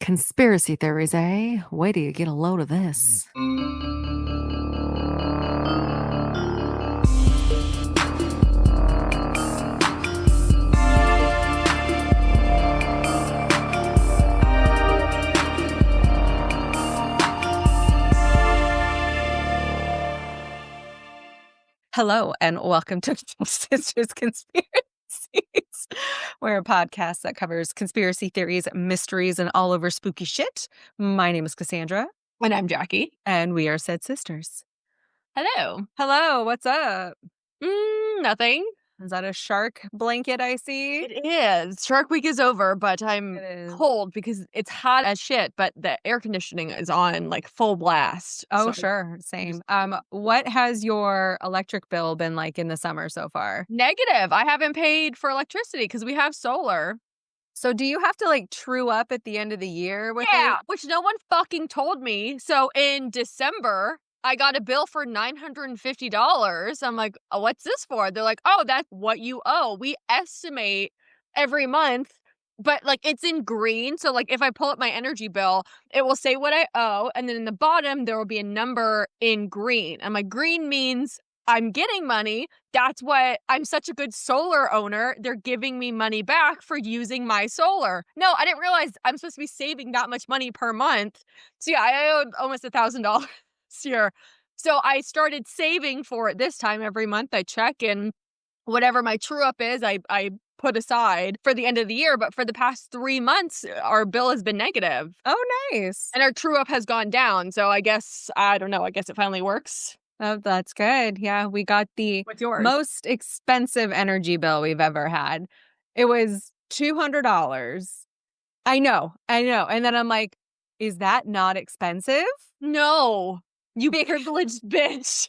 Conspiracy theories, eh? Wait till you get a load of this. Hello, and welcome to Sisters Conspiracies. We're a podcast that covers conspiracy theories, mysteries, and all over spooky shit. My name is Cassandra. And I'm Jackie. And we are said sisters. Hello. Hello, what's up? Nothing. Is that a shark blanket I see? It is. Shark Week is over, but I'm cold because it's hot as shit, but the air conditioning is on like full blast. Oh, so sure. Same. What has your electric bill been like in the summer so far? Negative. I haven't paid for electricity because we have solar. So do you have to like true up at the end of the year with Yeah, which no one fucking told me. So in December, I got a bill for $950. I'm like, oh, what's this for? They're like, oh, that's what you owe. We estimate every month, but like it's in green. So like if I pull up my energy bill, it will say what I owe. And then in the bottom, there will be a number in green. And my green means I'm getting money. That's what I'm such a good solar owner. They're giving me money back for using my solar. No, I didn't realize I'm supposed to be saving that much money per month. So yeah, I owed almost $1,000 year. So I started saving for it this time. Every month I check, and whatever my true up is, I put aside for the end of the year. But for the past 3 months, our bill has been negative. Oh, nice. And our true up has gone down. So I guess, I don't know, I guess it finally works. Oh, that's good. Yeah, we got the What's yours? most expensive energy bill we've ever had. It was $200. I know. And then I'm like, is that not expensive? No. You privileged bitch.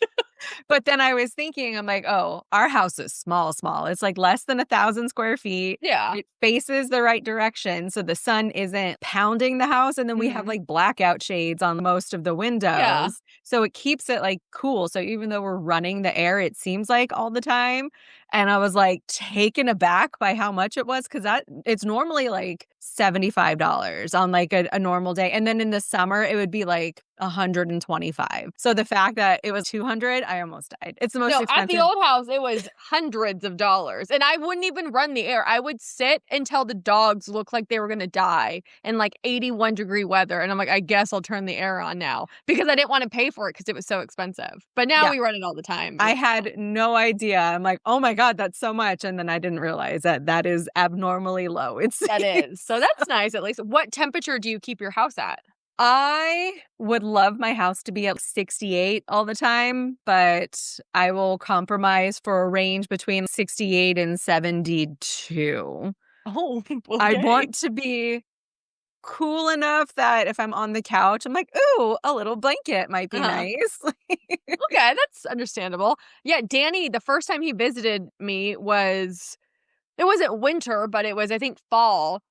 But then I was thinking, I'm like, oh, our house is small. It's like less than 1,000 square feet. Yeah. It faces the right direction. So the sun isn't pounding the house. And then we have like blackout shades on most of the windows. Yeah. So it keeps it like cool. So even though we're running the air, it seems like all the time. And I was like taken aback by how much it was, because it's normally like $75 on like a normal day. And then in the summer, it would be like $125. So the fact that it was $200, I almost died. It's the most expensive. At the old house, it was hundreds of dollars. And I wouldn't even run the air. I would sit until the dogs looked like they were going to die in like 81-degree weather. And I'm like, I guess I'll turn the air on now, because I didn't want to pay for it because it was so expensive. But now we run it all the time. I had no idea. I'm like, oh my God, that's so much. And then I didn't realize that is abnormally low. That is. So that's nice, at least. What temperature do you keep your house at? I would love my house to be at 68 all the time, but I will compromise for a range between 68 and 72. Oh, okay. I want to be cool enough that if I'm on the couch, I'm like, ooh, a little blanket might be nice. Okay, that's understandable. Yeah, Danny, the first time he visited me it wasn't winter, but it was, I think, fall.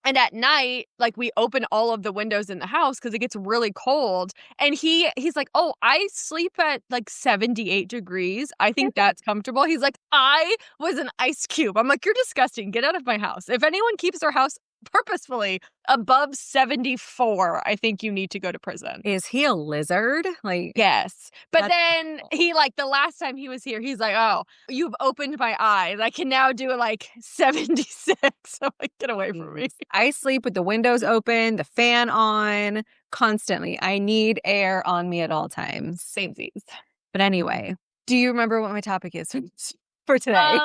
And at night, like, we open all of the windows in the house because it gets really cold. And he's like, oh, I sleep at like 78 degrees. I think that's comfortable. He's like, I was an ice cube. I'm like, you're disgusting. Get out of my house. If anyone keeps their house purposefully above 74, I think you need to go to prison. Is he a lizard? Like, yes. But then he, like, the last time he was here, he's like, oh, you've opened my eyes. I can now do like 76. I'm like, get away from me. I sleep with the windows open, the fan on constantly. I need air on me at all times. Samesies. But anyway, do you remember what my topic is for today?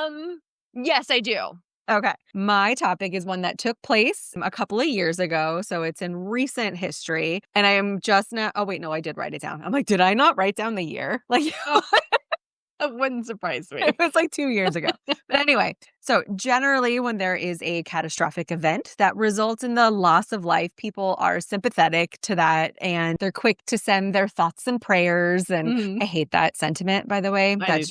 Yes, I do. Okay. My topic is one that took place a couple of years ago. So it's in recent history. And I am just now. Oh, wait, no, I did write it down. I'm like, did I not write down the year? Like, it wouldn't surprise me. It was like 2 years ago. But anyway, so generally when there is a catastrophic event that results in the loss of life, people are sympathetic to that and they're quick to send their thoughts and prayers. And I hate that sentiment, by the way. That's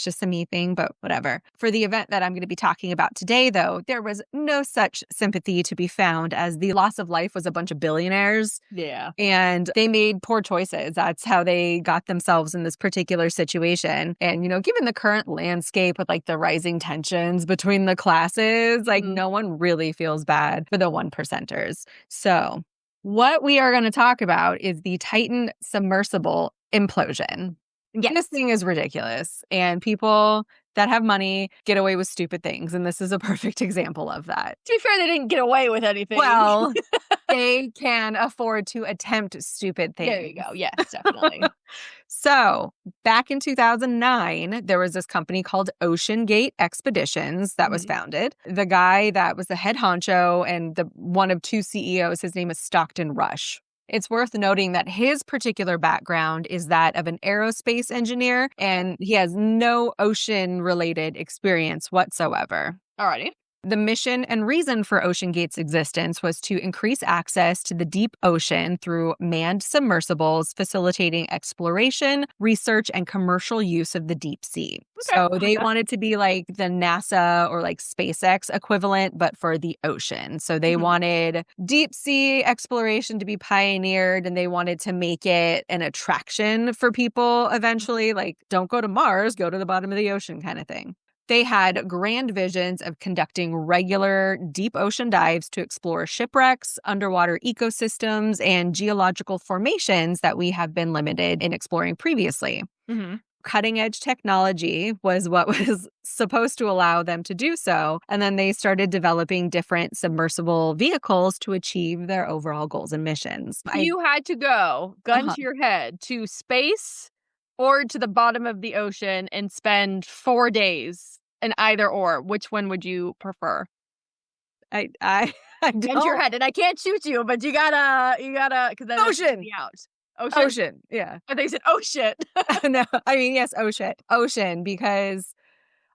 just a me thing, but whatever. For the event that I'm going to be talking about today, though, there was no such sympathy to be found, as the loss of life was a bunch of billionaires. Yeah. And they made poor choices. That's how they got themselves in this particular situation. And, you know, given the current landscape with like the rising tension divisions between the classes. Like, Mhm. no one really feels bad for the 1%ers. So, what we are going to talk about is the Titan Submersible Implosion. Yes. This thing is ridiculous, and people that have money get away with stupid things, and this is a perfect example of that. To be fair, they didn't get away with anything. Well, they can afford to attempt stupid things. There you go. Yes, definitely. So, back in 2009, there was this company called Ocean Gate Expeditions that was founded. The guy that was the head honcho and the one of two CEOs, his name is Stockton Rush. It's worth noting that his particular background is that of an aerospace engineer, and he has no ocean-related experience whatsoever. Alrighty. The mission and reason for Ocean Gate's existence was to increase access to the deep ocean through manned submersibles, facilitating exploration, research, and commercial use of the deep sea. Okay. So they wanted to be like the NASA or like SpaceX equivalent, but for the ocean. So they wanted deep sea exploration to be pioneered, and they wanted to make it an attraction for people eventually. Like, don't go to Mars, go to the bottom of the ocean kind of thing. They had grand visions of conducting regular deep ocean dives to explore shipwrecks, underwater ecosystems, and geological formations that we have been limited in exploring previously. Cutting edge technology was what was supposed to allow them to do so. And then they started developing different submersible vehicles to achieve their overall goals and missions. You had to go, gun to your head, to space or to the bottom of the ocean and spend 4 days in either or. Which one would you prefer? I Gun to your don't. head, and I can't shoot you, but you gotta, because then Ocean. me out. Ocean. Ocean. Yeah. I think you said, oh shit. No, I mean, yes, ocean. Ocean, because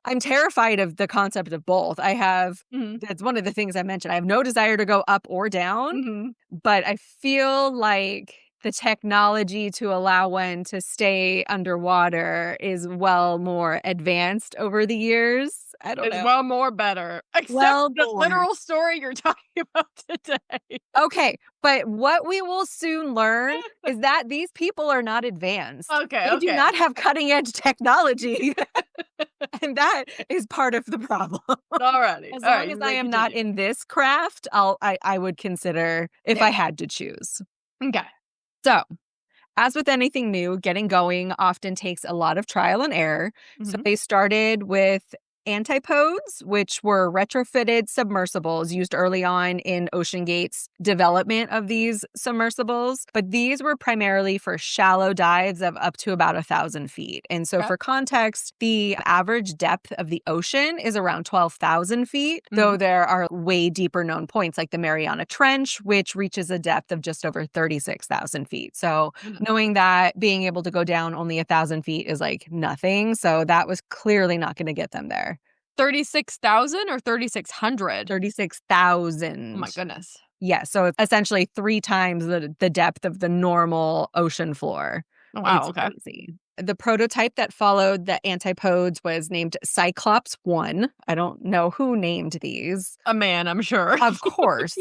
I'm terrified of the concept of both. I have, that's one of the things I mentioned. I have no desire to go up or down, but I feel like the technology to allow one to stay underwater is well more advanced over the years. I don't It's know. well more better. Except Well the more. literal story you're talking about today. Okay, but what we will soon learn is that these people are not advanced. Okay, They do not have cutting edge technology. And that is part of the problem. Alrighty. As All long right, as I am not in this craft, I would consider if I had to choose. Okay. So, as with anything new, getting going often takes a lot of trial and error. So they started with antipodes, which were retrofitted submersibles used early on in Ocean Gate's development of these submersibles. But these were primarily for shallow dives of up to about 1,000 feet. And so for context, the average depth of the ocean is around 12,000 feet, though there are way deeper known points like the Mariana Trench, which reaches a depth of just over 36,000 feet. So knowing that being able to go down only 1,000 feet is like nothing. So that was clearly not going to get them there. 36,000 or 3,600? 36,000. Oh my goodness. Yeah, so it's essentially 3 times the depth of the normal ocean floor. Oh, wow, It's crazy. The prototype that followed the antipodes was named Cyclops 1. I don't know who named these. A man, I'm sure. Of course.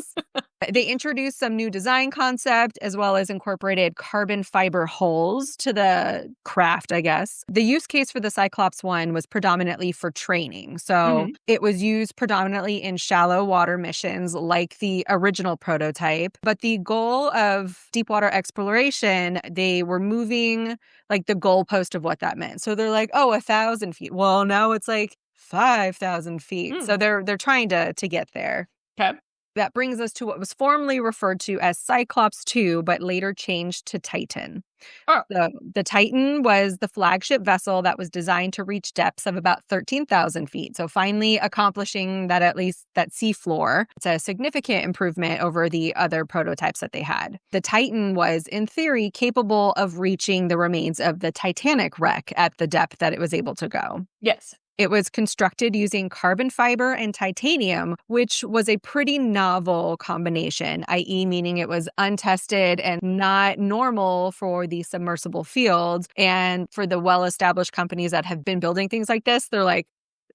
They introduced some new design concept as well as incorporated carbon fiber hulls to the craft, I guess. The use case for the Cyclops 1 was predominantly for training. So it was used predominantly in shallow water missions like the original prototype. But the goal of deep water exploration, they were moving like the goalpost of what that meant. So they're like, oh, 1,000 feet. Well, now it's like 5,000 feet. So they're trying to get there. Okay. That brings us to what was formerly referred to as Cyclops 2, but later changed to Titan. Oh. The Titan was the flagship vessel that was designed to reach depths of about 13,000 feet. So finally accomplishing that, at least that seafloor. It's a significant improvement over the other prototypes that they had. The Titan was, in theory, capable of reaching the remains of the Titanic wreck at the depth that it was able to go. Yes. It was constructed using carbon fiber and titanium, which was a pretty novel combination, i.e. meaning it was untested and not normal for the submersible fields. And for the well-established companies that have been building things like this, they're like,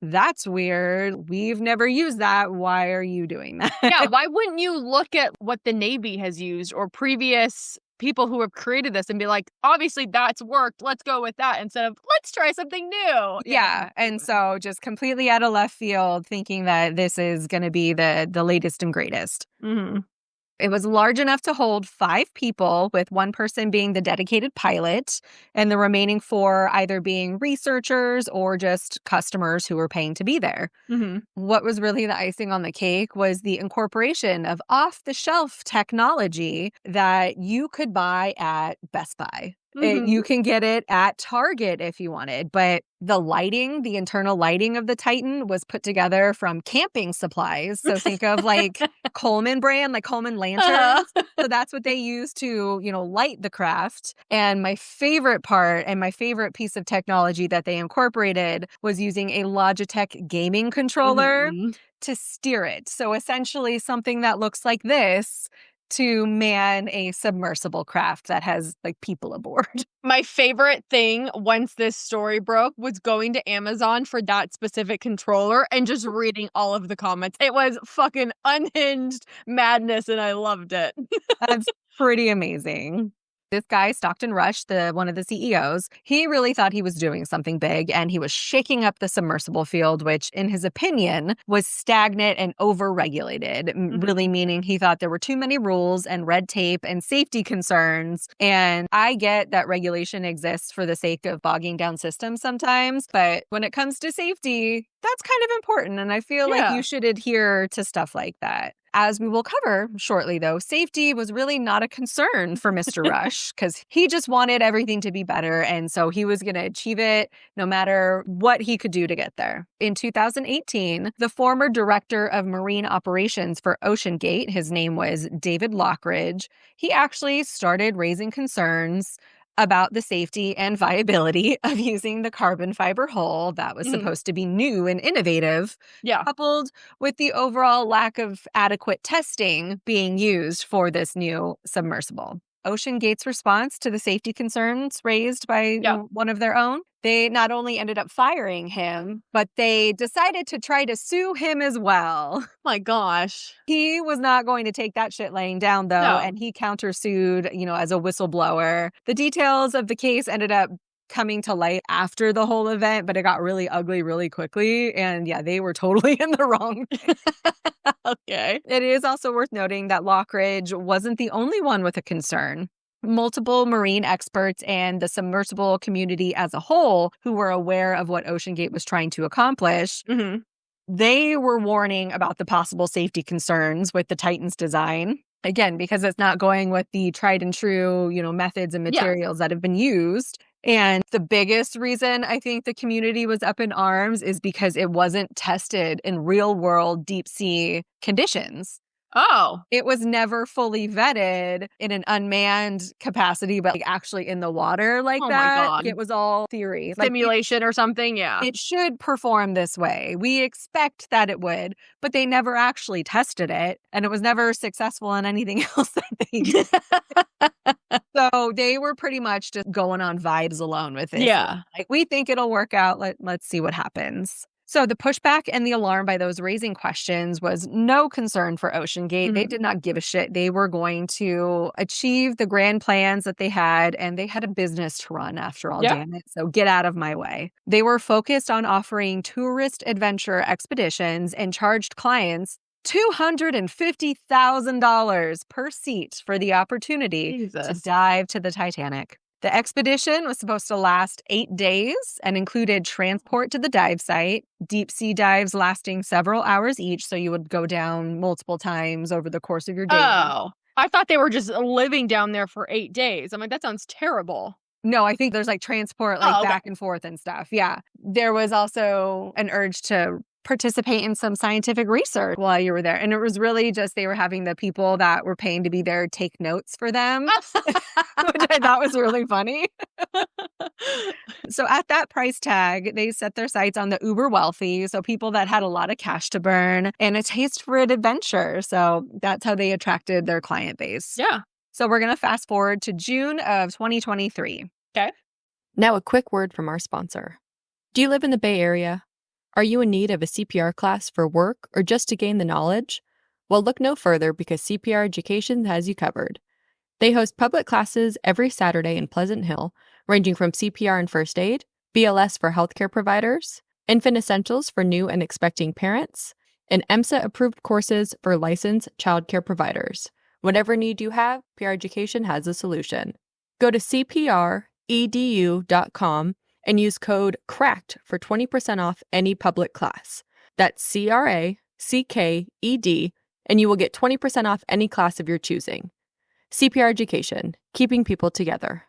that's weird. We've never used that. Why are you doing that? Yeah, why wouldn't you look at what the Navy has used or previous people who have created this and be like, obviously that's worked. Let's go with that instead of let's try something new. Yeah. And so just completely out of left field, thinking that this is going to be the latest and greatest. Mm-hmm. It was large enough to hold 5 people, with one person being the dedicated pilot and the remaining 4 either being researchers or just customers who were paying to be there. Mm-hmm. What was really the icing on the cake was the incorporation of off-the-shelf technology that you could buy at Best Buy. You can get it at Target if you wanted, but the lighting, the internal lighting of the Titan was put together from camping supplies. So think of like Coleman brand, like Coleman lanterns. So that's what they use to, light the craft. And my favorite part and my favorite piece of technology that they incorporated was using a Logitech gaming controller to steer it. So essentially something that looks like this to man a submersible craft that has like people aboard. My favorite thing once this story broke was going to Amazon for that specific controller and just reading all of the comments. It was fucking unhinged madness and I loved it. That's pretty amazing. This guy, Stockton Rush, one of the CEOs, he really thought he was doing something big, and he was shaking up the submersible field, which, in his opinion, was stagnant and over-regulated, really meaning he thought there were too many rules and red tape and safety concerns. And I get that regulation exists for the sake of bogging down systems sometimes, but when it comes to safety, that's kind of important, and I feel like you should adhere to stuff like that. As we will cover shortly, though, safety was really not a concern for Mr. Rush because he just wanted everything to be better. And so he was going to achieve it no matter what he could do to get there. In 2018, the former director of marine operations for OceanGate, his name was David Lockridge, he actually started raising concerns about the safety and viability of using the carbon fiber hull that was supposed to be new and innovative, coupled with the overall lack of adequate testing being used for this new submersible. OceanGate's response to the safety concerns raised by one of their own, they not only ended up firing him, but they decided to try to sue him as well. My gosh. He was not going to take that shit laying down, though, and he countersued, as a whistleblower. The details of the case ended up coming to light after the whole event, but it got really ugly really quickly. And they were totally in the wrong. Okay. It is also worth noting that Lockridge wasn't the only one with a concern. Multiple marine experts and the submersible community as a whole, who were aware of what OceanGate was trying to accomplish, they were warning about the possible safety concerns with the Titan's design. Again, because it's not going with the tried and true, methods and materials that have been used. And the biggest reason I think the community was up in arms is because it wasn't tested in real world deep sea conditions. Oh. It was never fully vetted in an unmanned capacity, but actually in the water like that. My God. It was all theory. Simulation or something, It should perform this way. We expect that it would, but they never actually tested it, and it was never successful in anything else that they did. So they were pretty much just going on vibes alone with it. Yeah. We think it'll work out. Let's see what happens. So the pushback and the alarm by those raising questions was no concern for OceanGate. They did not give a shit. They were going to achieve the grand plans that they had, and they had a business to run after all, damn it. So get out of my way. They were focused on offering tourist adventure expeditions and charged clients $250,000 per seat for the opportunity to dive to the Titanic. The expedition was supposed to last 8 days and included transport to the dive site, deep sea dives lasting several hours each, so you would go down multiple times over the course of your day. Oh, I thought they were just living down there for 8 days. I'm like, that sounds terrible. No, I think there's transport back and forth and stuff. Yeah. There was also an urge to participate in some scientific research while you were there. And it was really just they were having the people that were paying to be there take notes for them, which I thought was really funny. So at that price tag, they set their sights on the uber wealthy, so people that had a lot of cash to burn and a taste for an adventure. So that's how they attracted their client base. Yeah. So we're going to fast forward to June of 2023. Okay. Now a quick word from our sponsor. Do you live in the Bay Area? Are you in need of a CPR class for work or just to gain the knowledge? Well, look no further because CPR Education has you covered. They host public classes every Saturday in Pleasant Hill, ranging from CPR and first aid, BLS for healthcare providers, infant essentials for new and expecting parents, and EMSA-approved courses for licensed childcare providers. Whatever need you have, PR Education has a solution. Go to cpredu.com and use code CRACKED for 20% off any public class. That's CRACKED, and you will get 20% off any class of your choosing. CPR Education, keeping people together.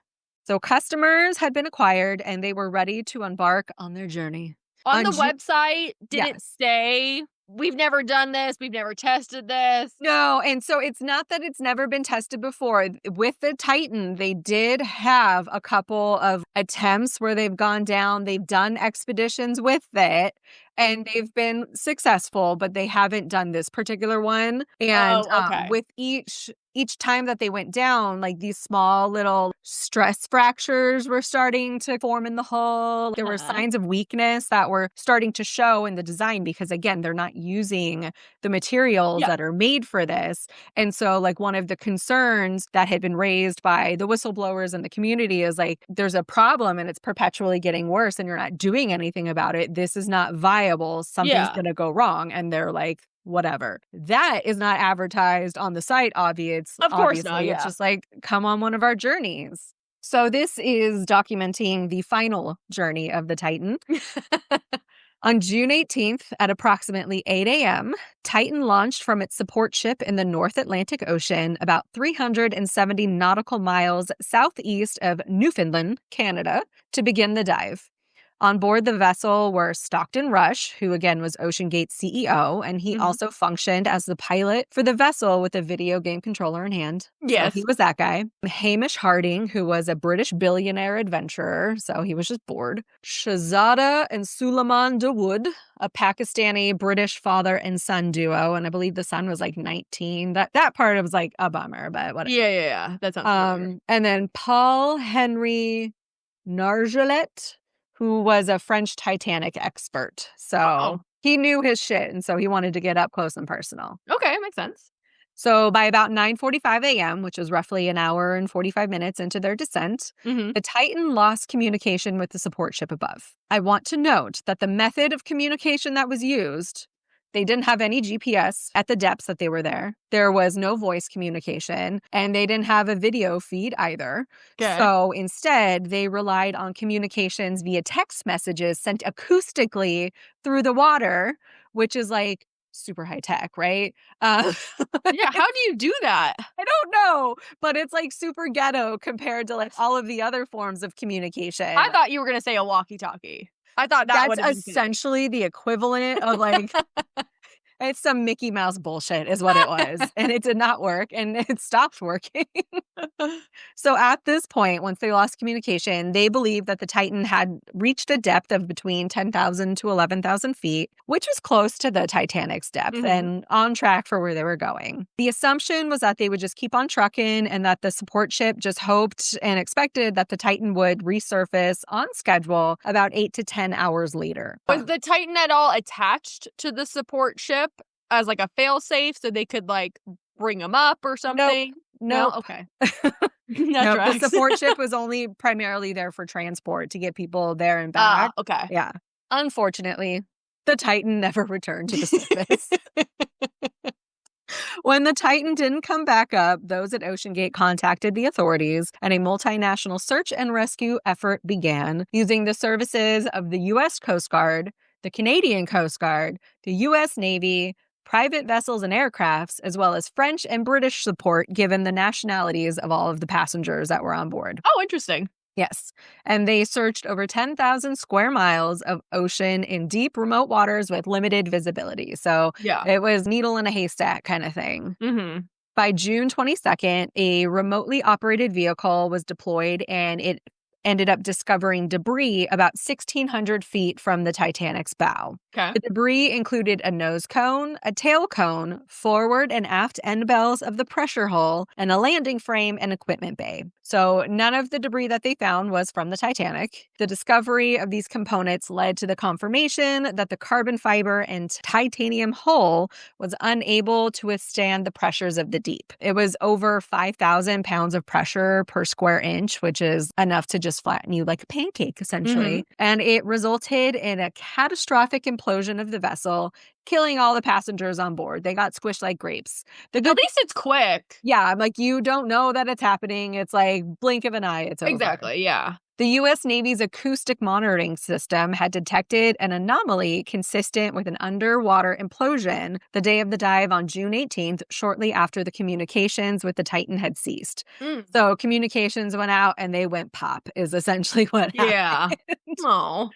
So customers had been acquired and they were ready to embark on their journey. On the website, did it say, we've never done this, we've never tested this? No, and so it's not that it's never been tested before. With the Titan, they did have a couple of attempts where they've gone down, they've done expeditions with it, and they've been successful, but they haven't done this particular one. And with each time that they went down, like these small little stress fractures were starting to form in the hull. There were signs of weakness that were starting to show in the design because, again, they're not using the materials that are made for this. And so, like, one of the concerns that had been raised by the whistleblowers in the community is like, there's a problem and it's perpetually getting worse and you're not doing anything about it. This is not viable. Something's going to go wrong. And they're like, whatever. That is not advertised on the site, obviously. Of course not, It's just like, come on one of our journeys. So this is documenting the final journey of the Titan. On June 18th at approximately 8 a.m., Titan launched from its support ship in the North Atlantic Ocean about 370 nautical miles southeast of Newfoundland, Canada, to begin the dive. On board the vessel were Stockton Rush, who again was OceanGate's CEO, and he also functioned as the pilot for the vessel with a video game controller in hand. Yes. So he was that guy. Hamish Harding, who was a British billionaire adventurer, so he was just bored. Shahzada and Suleiman Dawood, a Pakistani British father and son duo, and I believe the son was like 19. That part was like a bummer, but whatever. Yeah. That sounds familiar. And then Paul Henry Nargeolet, who was a French Titanic expert. So he knew his shit, and so he wanted to get up close and personal. Okay, makes sense. So by about 9:45 a.m., which was roughly an hour and 45 minutes into their descent, the Titan lost communication with the support ship above. I want to note that the method of communication that was used, they didn't have any GPS at the depths that they were there. There was no voice communication, and they didn't have a video feed either. Okay. So instead, they relied on communications via text messages sent acoustically through the water, which is like super high tech, right? Yeah, how do you do that? I don't know, but it's like super ghetto compared to like all of the other forms of communication. I thought you were going to say a walkie-talkie. I thought that's essentially the equivalent of like it's some Mickey Mouse bullshit is what it was. And it did not work and it stopped working. So at this point, once they lost communication, they believed that the Titan had reached a depth of between 10,000 to 11,000 feet, which was close to the Titanic's depth and on track for where they were going. The assumption was that they would just keep on trucking and that the support ship just hoped and expected that the Titan would resurface on schedule about 8 to 10 hours later. Was the Titan at all attached to the support ship as like a failsafe so they could like bring them up or something? No. Okay. The support ship was only primarily there for transport to get people there and back. Okay. Yeah. Unfortunately, the Titan never returned to the surface. When the Titan didn't come back up, those at OceanGate contacted the authorities, and a multinational search and rescue effort began using the services of the U.S. Coast Guard, the Canadian Coast Guard, the U.S. Navy, private vessels and aircrafts, as well as French and British support given the nationalities of all of the passengers that were on board. Oh, interesting. Yes. And they searched over 10,000 square miles of ocean in deep, remote waters with limited visibility. So it was needle in a haystack kind of thing. By June 22nd, a remotely operated vehicle was deployed and it ended up discovering debris about 1,600 feet from the Titanic's bow. Okay. The debris included a nose cone, a tail cone, forward and aft end bells of the pressure hull, and a landing frame and equipment bay. So none of the debris that they found was from the Titanic. The discovery of these components led to the confirmation that the carbon fiber and titanium hull was unable to withstand the pressures of the deep. It was over 5,000 pounds of pressure per square inch, which is enough to just flatten you like a pancake, essentially. And it resulted in a catastrophic implosion of the vessel, killing all the passengers on board. They got squished like grapes. At least it's quick. Yeah, I'm like, you don't know that it's happening. It's like blink of an eye, it's over. Exactly, yeah. The U.S. Navy's acoustic monitoring system had detected an anomaly consistent with an underwater implosion the day of the dive on June 18th, shortly after the communications with the Titan had ceased. So communications went out and they went pop, is essentially what happened. Yeah. Oh.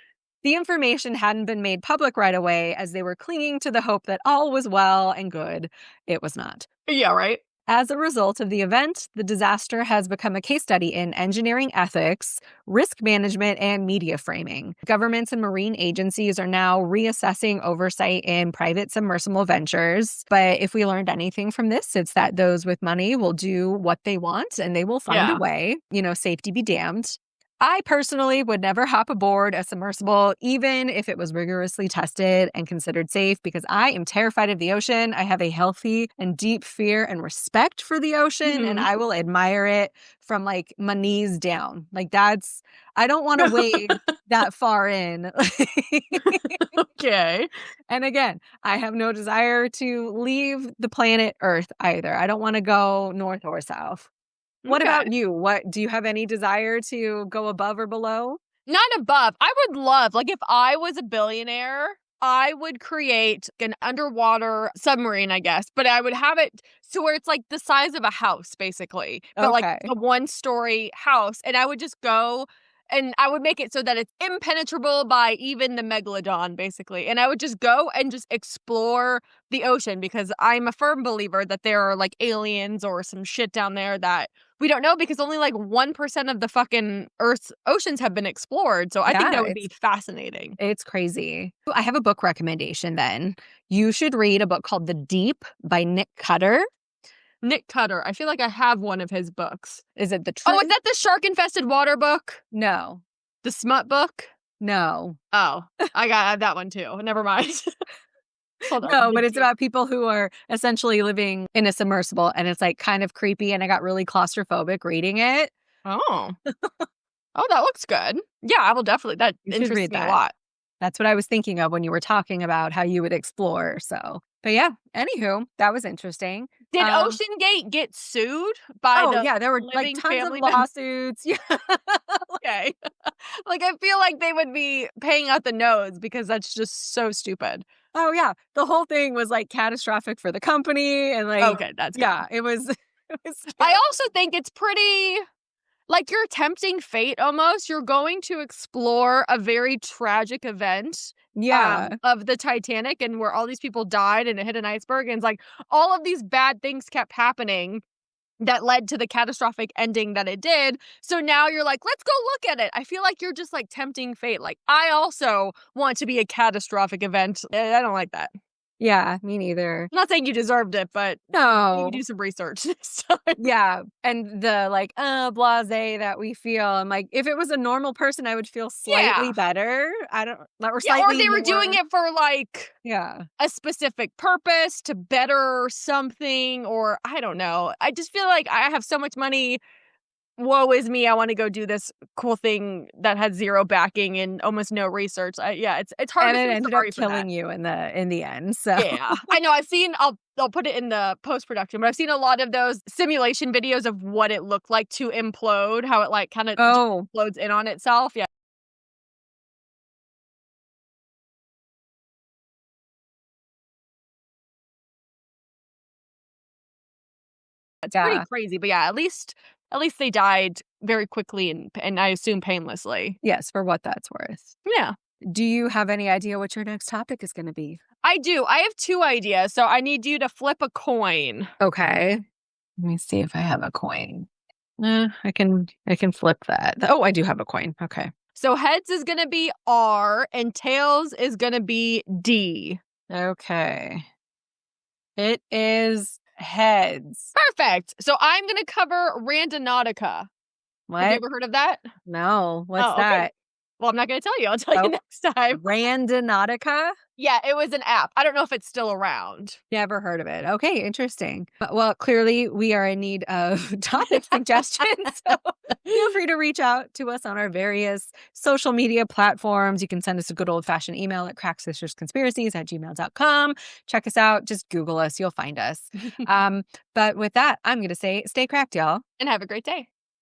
The information hadn't been made public right away as they were clinging to the hope that all was well and good. It was not. Yeah, right. As a result of the event, the disaster has become a case study in engineering ethics, risk management, and media framing. Governments and marine agencies are now reassessing oversight in private submersible ventures. But if we learned anything from this, it's that those with money will do what they want and they will find a way. Safety be damned. I personally would never hop aboard a submersible, even if it was rigorously tested and considered safe, because I am terrified of the ocean. I have a healthy and deep fear and respect for the ocean, and I will admire it from like my knees down. Like I don't want to wade that far in. Okay. And again, I have no desire to leave the planet Earth either. I don't want to go north or south. What about you? Do you have any desire to go above or below? Not above. I would love, like, if I was a billionaire, I would create an underwater submarine, I guess, but I would have it so where it's like the size of a house, basically, but like a 1-story house. And I would just go and I would make it so that it's impenetrable by even the megalodon, basically. And I would just go and just explore the ocean because I'm a firm believer that there are like aliens or some shit down there that we don't know because only like 1% of the fucking Earth's oceans have been explored. So I think that would be fascinating. It's crazy. I have a book recommendation then. You should read a book called The Deep by Nick Cutter. Nick Cutter. I feel like I have one of his books. Is it The Truth? Oh, is that the shark-infested water book? No. The smut book? No. Oh, I got that one too. Never mind. Hold on. No, but it's about people who are essentially living in a submersible, and it's like kind of creepy, and I got really claustrophobic reading it. Oh. Oh, that looks good. Yeah, I will definitely. That interests me a lot. That's what I was thinking of when you were talking about how you would explore. So, but yeah, anywho, that was interesting. Did OceanGate get sued by there were like tons of lawsuits. Yeah. Okay. Like, I feel like they would be paying out the nose because that's just so stupid. Oh, yeah. The whole thing was like catastrophic for the company. And like, okay, that's good. Yeah, it was. I also think it's pretty. Like, you're tempting fate almost. You're going to explore a very tragic event of the Titanic and where all these people died and it hit an iceberg. And it's like all of these bad things kept happening that led to the catastrophic ending that it did. So now you're like, let's go look at it. I feel like you're just like tempting fate. Like, I also want to be a catastrophic event. I don't like that. Yeah, me neither. I'm not saying you deserved it, but no, you do some research. Yeah, and the like blasé that we feel. I'm like, if it was a normal person, I would feel slightly better. I don't, or slightly or they were doing it for like a specific purpose to better something, or I don't know. I just feel like I have so much money. Woe is me. I want to go do this cool thing that had zero backing and almost no research. It's hard. And it ended up killing you in the end. So yeah, I know. I've seen. I'll put it in the post-production, but I've seen a lot of those simulation videos of what it looked like to implode, how it like kind of implodes in on itself. Yeah. It's pretty crazy, but yeah, at least they died very quickly and I assume painlessly. Yes, for what that's worth. Yeah. Do you have any idea what your next topic is going to be? I do. I have 2 ideas, so I need you to flip a coin. Okay. Let me see if I have a coin. I can flip that. Oh, I do have a coin. Okay. So heads is going to be R and tails is going to be D. Okay. It is heads. Perfect. So I'm going to cover Randonautica. What? Have you ever heard of that? No. What's Okay. that? Well, I'm not going to tell you. I'll tell you next time. Randonautica? Yeah, it was an app. I don't know if it's still around. Never heard of it. Okay, interesting. Well, clearly we are in need of topic suggestions. So feel free to reach out to us on our various social media platforms. You can send us a good old-fashioned email at crackssistersconspiracies@gmail.com. Check us out. Just Google us. You'll find us. But with that, I'm going to say stay cracked, y'all. And have a great day.